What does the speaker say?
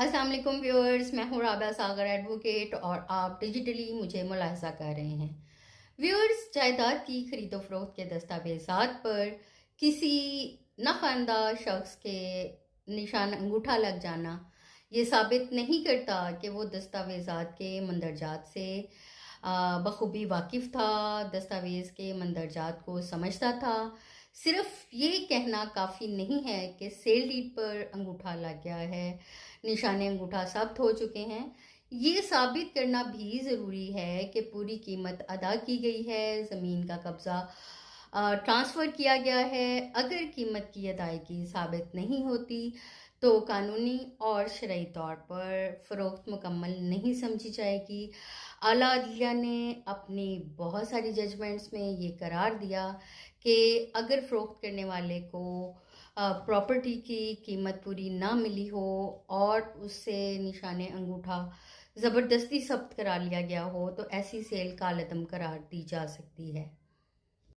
السلام علیکم ویورز، میں ہوں رابعہ ساغر ایڈوکیٹ اور آپ ڈیجیٹلی مجھے ملاحظہ کر رہے ہیں۔ ویورز، جائیداد کی خرید و فروخت کے دستاویزات پر کسی ناخواندہ شخص کے نشان انگوٹھا لگ جانا یہ ثابت نہیں کرتا کہ وہ دستاویزات کے مندرجات سے بخوبی واقف تھا، دستاویز کے مندرجات کو سمجھتا تھا۔ صرف یہ کہنا کافی نہیں ہے کہ سیل ڈیڈ پر انگوٹھا لگ گیا ہے، نشان انگوٹھا ثبت ہو چکے ہیں۔ یہ ثابت کرنا بھی ضروری ہے کہ پوری قیمت ادا کی گئی ہے، زمین کا قبضہ ٹرانسفر کیا گیا ہے۔ اگر قیمت کی ادائیگی ثابت نہیں ہوتی تو قانونی اور شرعی طور پر فروخت مکمل نہیں سمجھی جائے گی۔ اعلیٰ عدلیہ نے اپنی بہت ساری ججمنٹس میں یہ قرار دیا کہ اگر فروخت کرنے والے کو پراپرٹی کی قیمت پوری نہ ملی ہو اور اس سے نشان انگوٹھا زبردستی ثبت کرا لیا گیا ہو تو ایسی سیل کالعدم قرار دی جا سکتی ہے۔